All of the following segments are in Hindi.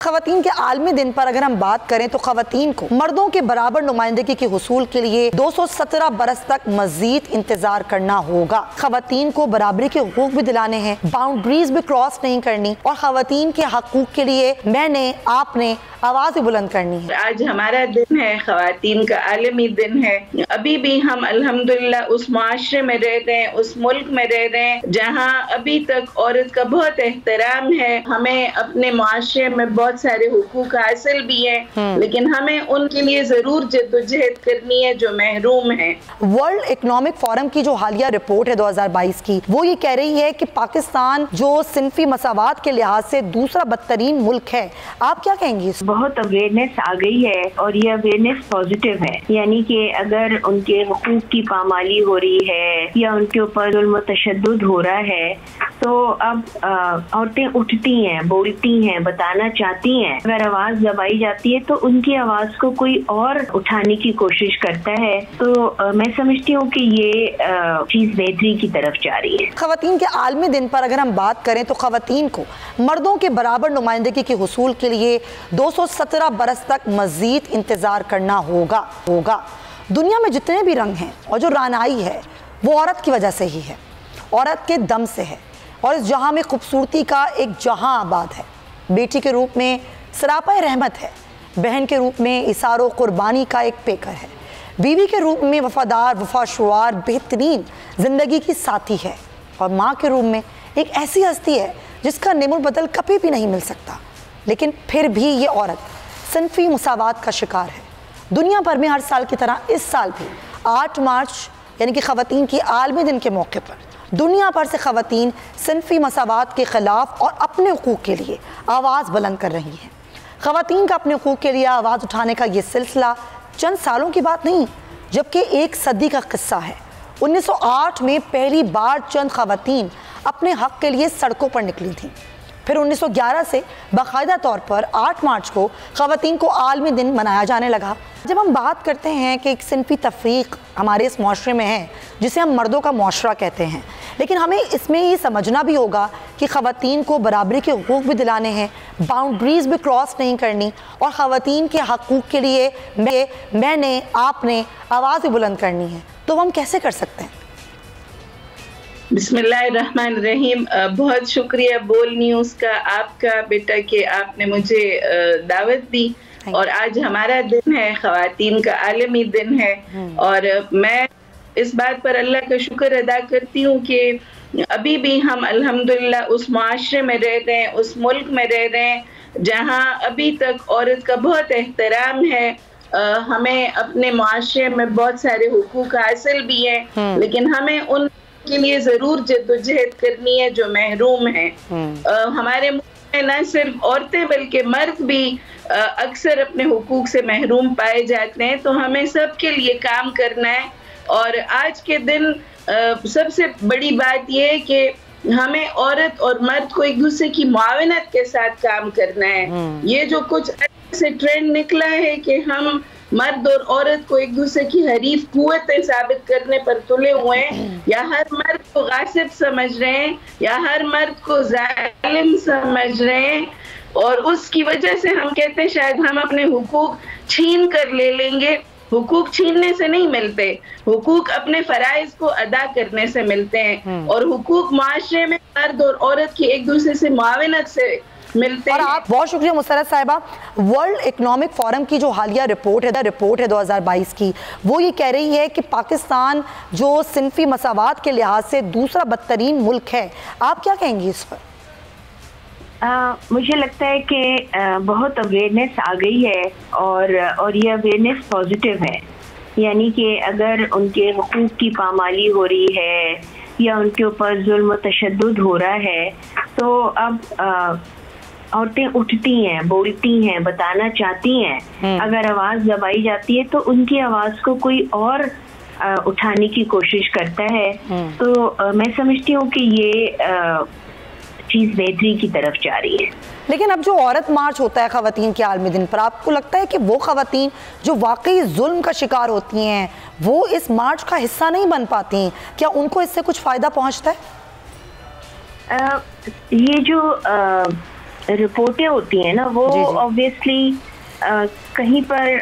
खवातीन के आलमी दिन पर अगर हम बात करें तो खवातीन को मर्दों के बराबर नुमाइंदगी के हुसूल के लिए 217 बरस तक मजीद इंतजार करना होगा। खवातीन को बराबरी के हुकूक भी दिलाने हैं, बाउंड्रीज भी क्रॉस नहीं करनी और खवातीन के हकूक के लिए मैंने आपने आवाज भी बुलंद करनी है। आज हमारा दिन है, खवातीन का आलमी दिन है। अभी भी हम अल्हम्दुलिल्लाह उस माशरे में रह रहे हैं, उस मुल्क में रह रहे हैं जहाँ अभी तक औरत का बहुत एहतराम है। हमें अपने माशरे में बहुत सारे हुकूक हासिल भी हैं, लेकिन हमें उनके लिए जरूर जद्दोजहद करनी है जो महरूम है। वर्ल्ड इकोनॉमिक फोरम की जो हालिया रिपोर्ट है 2022 की, वो ये कह रही है कि पाकिस्तान जो सिनफी मसावात के लिहाज से दूसरा बदतरीन मुल्क है। आप क्या कहेंगी? बहुत अवेयरनेस आ गई है और ये अवेयरनेस पॉजिटिव है, यानी कि अगर उनके हुकूक की पामाली हो रही है या उनके ऊपर जुल्म तशद्दुद हो रहा है तो अब औरतें उठती हैं, बोलती हैं, बताना चाहती हैं। अगर आवाज दबाई जाती है तो उनकी आवाज को कोई और उठाने की कोशिश करता है, तो मैं समझती हूँ कि ये चीज बेहतरी की तरफ जा रही है। खवातीन के आलमी दिन पर अगर हम बात करें तो खवातीन को मर्दों के बराबर नुमाइंदगी के हुसूल के लिए 217 बरस तक मजीद इंतजार करना होगा। दुनिया में जितने भी रंग हैं और जो रानाई है वो औरत की वजह से ही है, औरत के दम से है और इस जहां में खूबसूरती का एक जहां आबाद है। बेटी के रूप में सरापा रहमत है, बहन के रूप में इसारो कुर्बानी का एक पेकर है, बीवी के रूप में वफादार वफाशुआर बेहतरीन ज़िंदगी की साथी है और माँ के रूप में एक ऐसी हस्ती है जिसका नेमुल बदल कभी भी नहीं मिल सकता। लेकिन फिर भी ये औरत सिनफी मुसावात का शिकार है। दुनिया भर में हर साल की तरह इस साल भी 8 मार्च यानी कि खवातीन की आलमी दिन के मौके पर दुनिया भर से खवातीन सिनफी मसावात के ख़िलाफ़ और अपने हुकूक के लिए आवाज़ बुलंद कर रही हैं। खवातीन का अपने हुकूक के लिए आवाज़ उठाने का ये सिलसिला चंद सालों की बात नहीं, जबकि एक सदी का किस्सा है। 1908 में पहली बार चंद खवातीन अपने हक़ के लिए सड़कों पर निकली थीं। फिर 1911 से बाकायदा तौर पर 8 मार्च को खवातीन को आलमी दिन मनाया जाने लगा। जब हम बात करते हैं कि एक सिनफी तफरीक हमारे इस माशरे में है जिसे हम मर्दों का माशरा कहते हैं, लेकिन हमें इसमें ये समझना भी होगा कि खवातीन को बराबरी के हुकूक भी दिलाने हैं, बाउंड्रीज भी क्रॉस नहीं करनी और खवातीन के हकूक़ के लिए मैंने आपने आवाज़ भी बुलंद करनी है। तो हम कैसे कर सकते हैं? बिस्मिल्लाहिर्रहमानिर्रहीम। बहुत शुक्रिया बोल न्यूज़ का आपका बेटा कि आपने मुझे दावत दी और आज हमारा दिन है, खवातीन का आलमी दिन है और मैं इस बात पर अल्लाह का शुक्र अदा करती हूँ कि अभी भी हम अल्हम्दुलिल्लाह उस माशरे में रह रहे हैं, उस मुल्क में रह रहे हैं जहाँ अभी तक औरत का बहुत एहतराम है। हमें अपने माशरे में बहुत सारे हुकूक हासिल भी हैं, लेकिन हमें उन के लिए जरूर जद्दोजहद करनी है जो महरूम है। हमारे मुल्क में न सिर्फ औरतें बल्कि मर्द भी अक्सर अपने हुकूक से महरूम पाए जाते हैं, तो हमें सबके लिए काम करना है। और आज के दिन सबसे बड़ी बात यह है कि हमें औरत और मर्द को एक दूसरे की मुआवनत के साथ काम करना है। ये जो कुछ ऐसे ट्रेंड निकला है कि हम मर्द और औरत को एक दूसरे की हरीफ कुव्वतें साबित करने पर तुले हुए हैं, या हर मर्द को गासिब समझ रहे हैं या हर मर्द को जालिम समझ रहे हैं, और उसकी वजह से हम कहते हैं शायद हम अपने हुकूक छीन कर ले लेंगे। हुकूक छीनने से नहीं मिलते, हुकूक अपने फराइज को अदा करने से मिलते हैं और हुकूक माशरे में मर्द और औरत की एक दूसरे से मुआवनत से मिलते हैं। और आप बहुत शुक्रिया मुसरत साहिबा। वर्ल्ड इकोनॉमिक फोरम की जो हालिया रिपोर्ट है 2022 की, वो ये कह रही है कि पाकिस्तान जो सिनफी मसावात के लिहाज से दूसरा बदतरीन मुल्क है। आप क्या कहेंगी इस पर? मुझे लगता है कि बहुत अवेयरनेस आ गई है और ये अवेयरनेस पॉजिटिव है, यानी कि अगर उनके हुकूक की पामाली हो रही है या उनके ऊपर जुल्म तशद्दुद हो रहा है तो अब औरतें उठती हैं, बोलती हैं, बताना चाहती हैं। अगर आवाज दबाई जाती है तो उनकी आवाज को कोई और उठाने की कोशिश करता है, तो मैं समझती हूँ कि ये चीज बेहतरी की तरफ जा रही है। लेकिन अब जो औरत मार्च होता है खवातीन के आलमी दिन पर, आपको लगता है कि वो खवातीन जो वाकई जुल्म का शिकार होती हैं वो इस मार्च का हिस्सा नहीं बन पाती? क्या उनको इससे कुछ फायदा पहुंचता है? ये जो रिपोर्टें होती हैं ना, वो ऑब्वियसली कहीं पर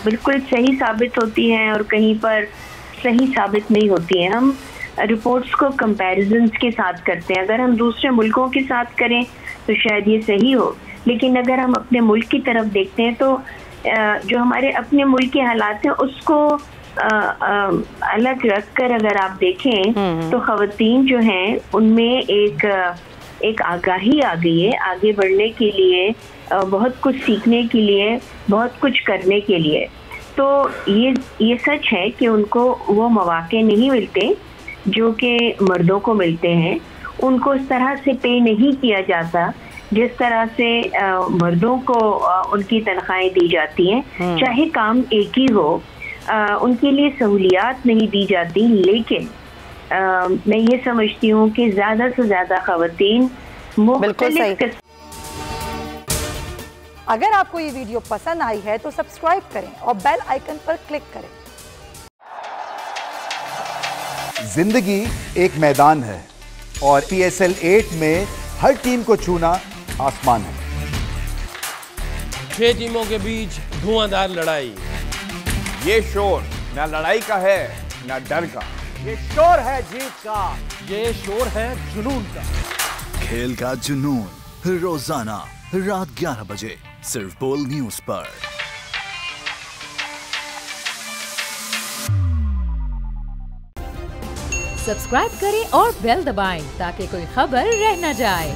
बिल्कुल सही साबित होती हैं और कहीं पर सही साबित नहीं होती हैं। हम रिपोर्ट्स को कंपैरिजन्स के साथ करते हैं। अगर हम दूसरे मुल्कों के साथ करें तो शायद ये सही हो, लेकिन अगर हम अपने मुल्क की तरफ देखते हैं तो जो हमारे अपने मुल्क के हालात हैं उसको अलग रख कर अगर आप देखें तो ख़वातीन जो हैं उनमें एक आगाही आ गई है आगे बढ़ने के लिए, बहुत कुछ सीखने के लिए, बहुत कुछ करने के लिए। तो ये सच है कि उनको वो मौके नहीं मिलते जो कि मर्दों को मिलते हैं। उनको उस तरह से पे नहीं किया जाता जिस तरह से मर्दों को उनकी तनख्वाहें दी जाती हैं, चाहे काम एक ही हो। उनके लिए सहूलियात नहीं दी जाती, लेकिन मैं ये समझती हूँ कि ज़्यादा से ज़्यादा ख़वातीन मुख्तलिफ। अगर आपको ये वीडियो पसंद आई है तो सब्सक्राइब करें और बेल आइकन पर क्लिक करें। जिंदगी एक मैदान है और PSL 8 में हर टीम को छूना आसमान है। 6 टीमों के बीच धुआंधार लड़ाई। ये शोर ना लड़ाई का है ना डर का, ये शोर है जीत का, ये शोर है जुनून का। खेल का जुनून रोजाना रात 11 बजे सिर्फ बोल न्यूज पर। सब्सक्राइब करें और बेल दबाएं ताकि कोई खबर रह न जाए।